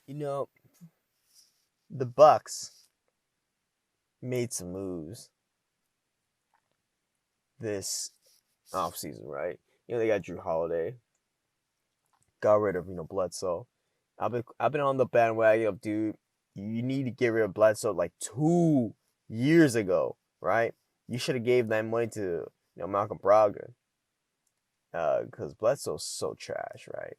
You know, the Bucks made some moves this offseason, right? They got Drew Holiday, got rid of Bledsoe. I've been on the bandwagon of, dude, you need to get rid of Bledsoe like 2 years ago, right? You should have gave that money to Malcolm Brogdon, because Bledsoe's so trash, right?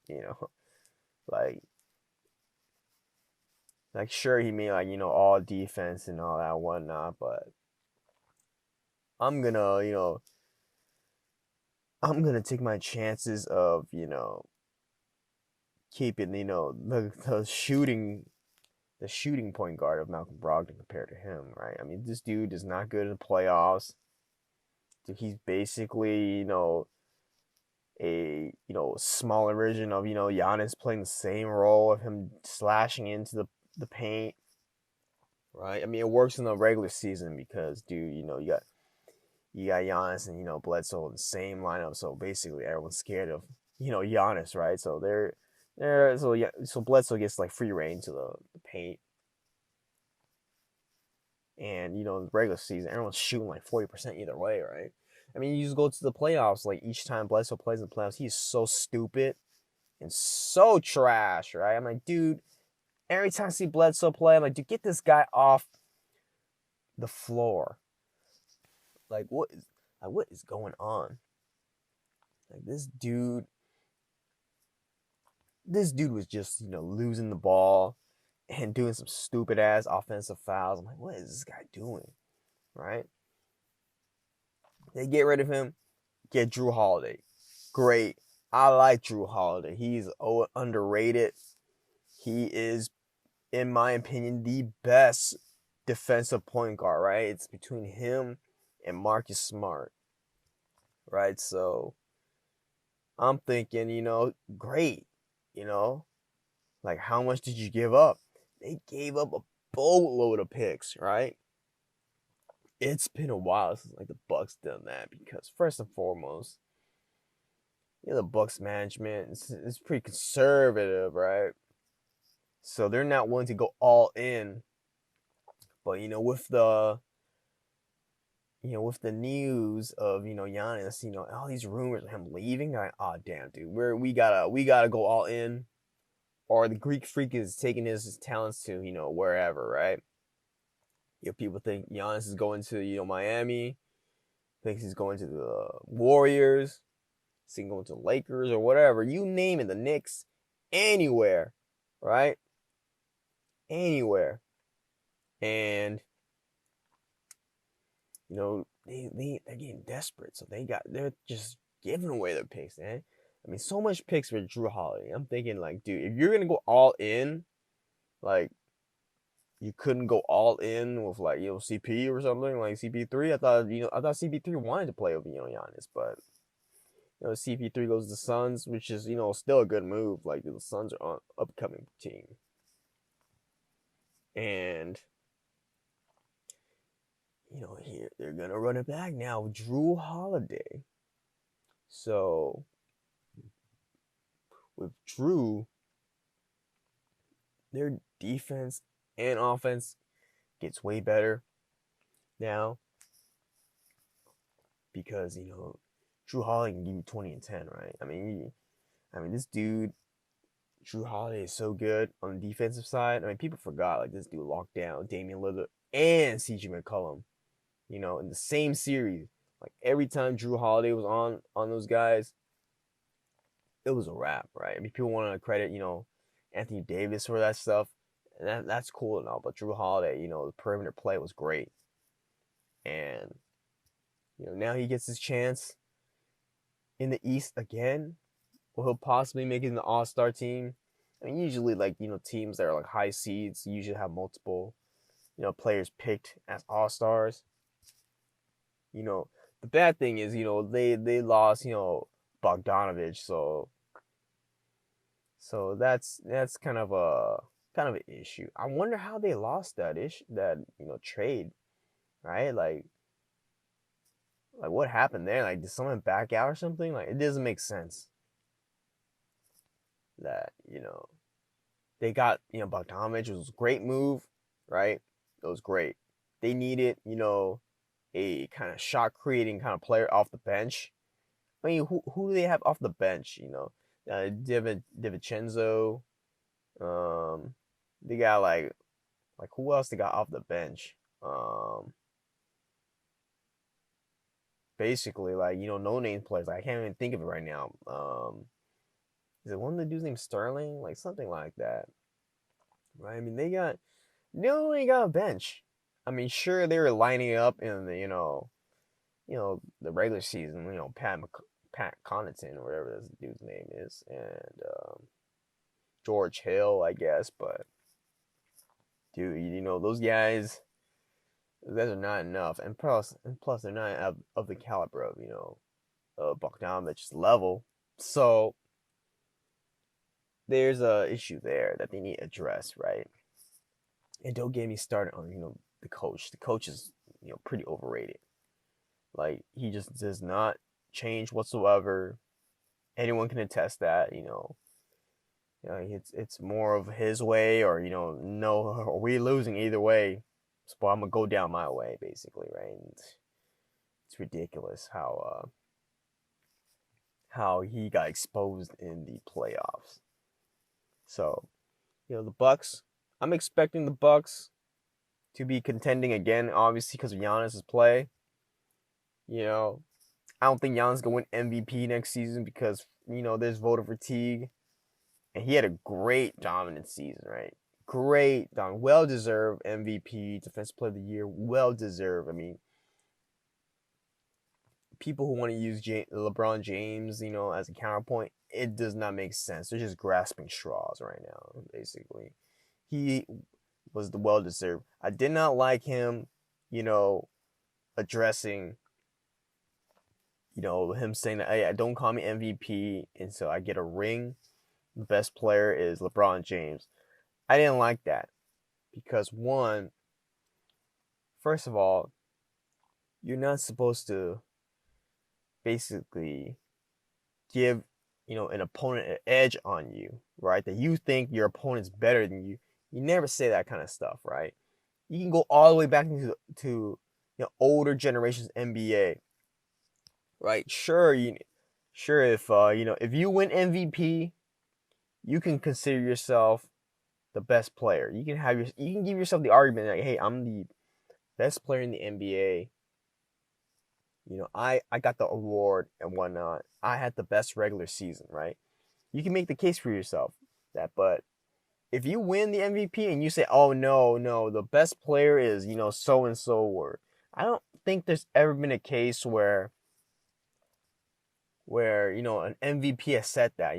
Like sure, he made all defense and all that whatnot, but I'm gonna I'm gonna take my chances of keeping the shooting point guard of Malcolm Brogdon compared to him, right? I mean, this dude is not good in the playoffs. Dude, he's basically a smaller version of Giannis, playing the same role of him slashing into the paint, right? I mean, it works in the regular season because, dude, you got Giannis and Bledsoe in the same lineup, so basically everyone's scared of Giannis, right? So so Bledsoe gets like free reign to the paint, and in the regular season everyone's shooting like 40% either way, right? I mean, you just go to the playoffs, like each time Bledsoe plays in the playoffs, he's so stupid and so trash, right? I'm like, dude, every time I see Bledsoe play, I'm like, dude, get this guy off the floor. Like, what is going on? Like, this dude was just losing the ball and doing some stupid ass offensive fouls. I'm like, what is this guy doing? Right? They get rid of him, get Drew Holiday. Great. I like Drew Holiday. He's underrated. He is, in my opinion, the best defensive point guard, right? It's between him and Marcus Smart, right? So I'm thinking, great, you know, like, how much did you give up? They gave up a boatload of picks, right? It's been a while since like the Bucks done that, because first and foremost, the Bucks management is pretty conservative, right? So they're not willing to go all in. But with the news of Giannis, all these rumors of him leaving, like, oh damn, dude, we gotta go all in, or the Greek Freak is taking his talents to wherever, right? People think Giannis is going to Miami, thinks he's going to the Warriors, he's going to the Lakers or whatever. You name it, the Knicks, anywhere, right? Anywhere. And they're getting desperate, so they're just giving away their picks, man. I mean, so much picks for Drew Holiday. I'm thinking, like, dude, if you're gonna go all in, like, you couldn't go all in with like CP or something like CP3. I thought CP3 wanted to play with Giannis, but CP3 goes to the Suns, which is still a good move. Like, the Suns are an upcoming team, and here they're gonna run it back now, Drew Holiday. So with Drew, their defense and offense gets way better now, because Drew Holiday can give you 20 and 10, right? I mean this dude, Drew Holiday, is so good on the defensive side. I mean, people forgot, like, this dude locked down Damian Lillard and CJ McCollum, in the same series. Like, every time Drew Holiday was on those guys, it was a wrap, right? I mean, people want to credit Anthony Davis for that stuff, and that's cool and all, but Drew Holiday, the perimeter play was great, and now he gets his chance in the East again. Well, he'll possibly make it in the All-Star team. I mean, usually, like, teams that are like high seeds usually have multiple players picked as All-Stars. The bad thing is they lost Bogdanovich, so that's kind of an issue. I wonder how they lost that trade, right? Like, what happened there? Like, did someone back out or something? Like, it doesn't make sense that They got, Bogdanovich. It was a great move, right? It was great. They needed, a kind of shot creating kind of player off the bench. I mean, who do they have off the bench? DiVincenzo. They got like who else they got off the bench? Basically like no name players. Like, I can't even think of it right now. Is it one of the dudes named Sterling? Like something like that, right? I mean, they only got a bench. I mean, sure they were lining up in the the regular season. Pat Connaughton or whatever this dude's name is, and George Hill, I guess. But dude, those guys are not enough, and plus they're not of the caliber of Bogdanovich's level. So there's a issue there that they need to address, right? And don't get me started on the coach. The coach is pretty overrated. Like, he just does not change whatsoever. Anyone can attest that. It's more of his way, or no, we're losing either way. So I'm gonna go down my way, basically, right? And it's ridiculous how he got exposed in the playoffs. So, the Bucks. I'm expecting the Bucks to be contending again, obviously because of Giannis's play. I don't think Giannis gonna win MVP next season because there's voter fatigue, and he had a great dominant season, right? Great, well deserved MVP, Defensive Player of the Year, well deserved. I mean, people who want to use LeBron James, as a counterpoint, it does not make sense. They're just grasping straws right now, basically. He was the well deserved. I did not like him, addressing, him saying that, hey, don't call me MVP, and so I get a ring. The best player is LeBron James. I didn't like that because, first of all, you're not supposed to basically give an opponent an edge on you, right? That you think your opponent's better than you. You never say that kind of stuff, right? You can go all the way back to older generations NBA, right? Sure, if you win MVP, you can consider yourself the best player. You can give yourself the argument like, hey, I'm the best player in the NBA. I got the award and whatnot. I had the best regular season, right? You can make the case for yourself but if you win the MVP and you say, oh no, the best player is so and so, or I don't think there's ever been a case where an MVP has said that.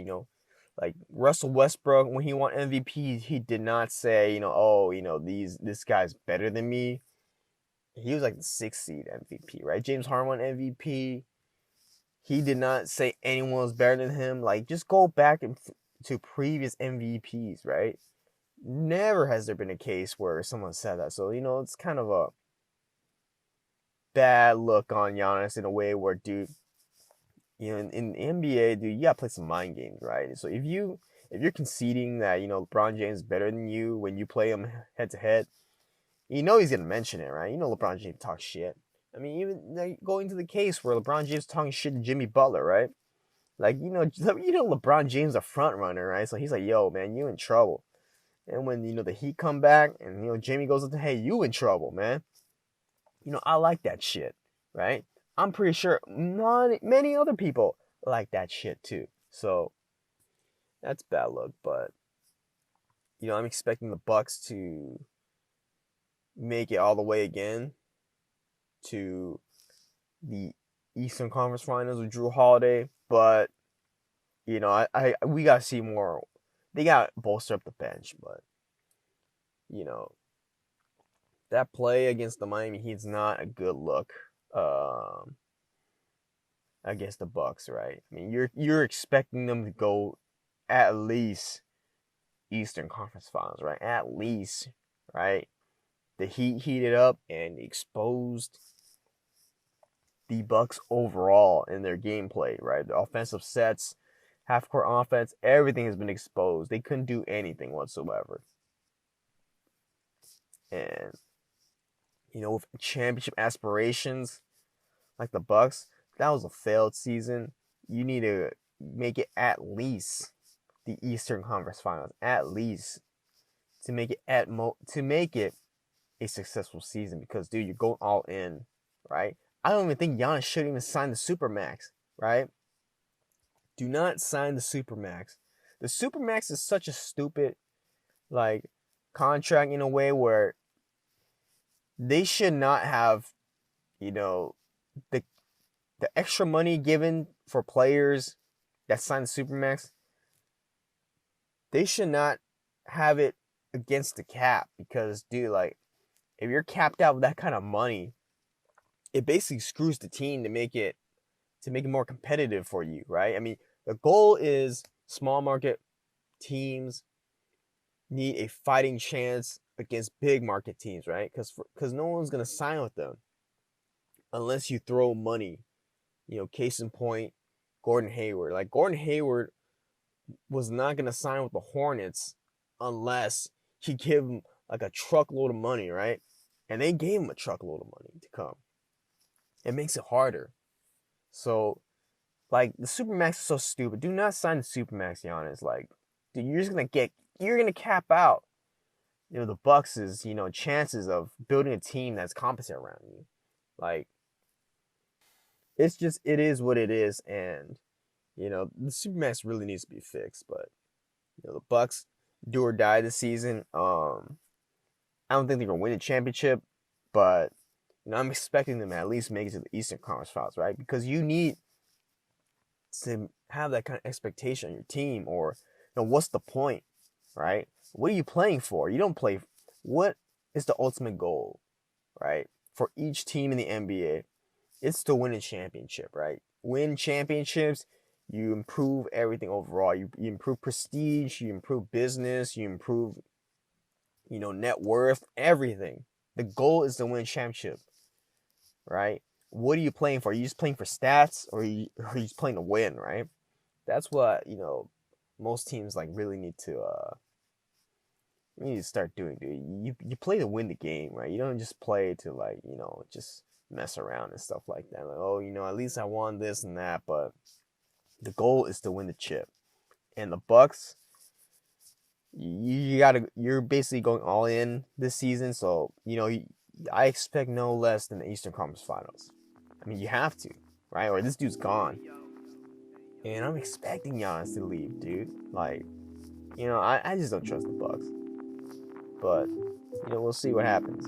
Like Russell Westbrook, when he won MVP, he did not say this guy's better than me. He was like the 6th seed MVP, right? James Harden won MVP. He did not say anyone was better than him. Like, just go back to previous MVPs, right? Never has there been a case where someone said that. So, it's kind of a bad look on Giannis in a way where, dude, in the NBA, dude, you gotta play some mind games, right? So if you're conceding that, LeBron James is better than you when you play him head to head, he's gonna mention it, right? LeBron James talks shit. I mean, even going to the case where LeBron James talking shit to Jimmy Butler, right? Like, LeBron James a front runner, right? So he's like, yo, man, you in trouble. And when, the Heat come back and, Jimmy goes up to, hey, you in trouble, man. I like that shit, right? I'm pretty sure many other people like that shit too. So that's bad luck, but I'm expecting the Bucks to make it all the way again to the Eastern Conference Finals with Drew Holiday, but we gotta see more. They gotta bolster up the bench, but that play against the Miami Heat's not a good look against the Bucks, right? I mean, you're expecting them to go at least Eastern Conference Finals, right? At least, right? The Heat heated up and exposed the Bucks overall in their gameplay, right? The offensive sets, half court offense, everything has been exposed. They couldn't do anything whatsoever. And with championship aspirations like the Bucks, that was a failed season. You need to make it at least the Eastern Conference Finals, at least to make it a successful season. Because dude, you're going all in, right? I don't even think Giannis should even sign the Supermax, right? Do not sign the Supermax. The Supermax is such a stupid contract in a way where they should not have, the the extra money given for players that sign the Supermax. They should not have it against the cap because, dude, if you're capped out with that kind of money, it basically screws the team to make it more competitive for you, right? I mean, the goal is small market teams need a fighting chance against big market teams, right? Because no one's gonna sign with them unless you throw money. Case in point, Gordon Hayward. Gordon Hayward was not gonna sign with the Hornets unless he give him a truckload of money, right? And they gave him a truckload of money to come. It makes it harder. So, the Supermax is so stupid. Do not sign the Supermax, Giannis. Dude, you're gonna cap out, the Bucks' chances of building a team that's competent around you. It is what it is, and the Supermax really needs to be fixed. But the Bucks do or die this season. I don't think they're gonna win the championship, but I'm expecting them to at least make it to the Eastern Conference Finals, right? Because you need to have that kind of expectation on your team, or what's the point, right? What are you playing for? You don't play. What is the ultimate goal, right? For each team in the NBA, it's to win a championship, right? Win championships, you improve everything overall. You improve prestige, you improve business, you improve, net worth, everything. The goal is to win a championship, right? What are you playing for? Are you just playing for stats, or are you just playing to win, right? That's what, most teams really need to start doing, dude. You play to win the game, right? You don't just play to just mess around and stuff like that. At least I won this and that, but the goal is to win the chip. And the Bucks, you're basically going all in this season, so I expect no less than the Eastern Conference Finals. I mean, you have to, right? Or this dude's gone. And I'm expecting Giannis to leave, dude. I just don't trust the Bucks. But, we'll see what happens.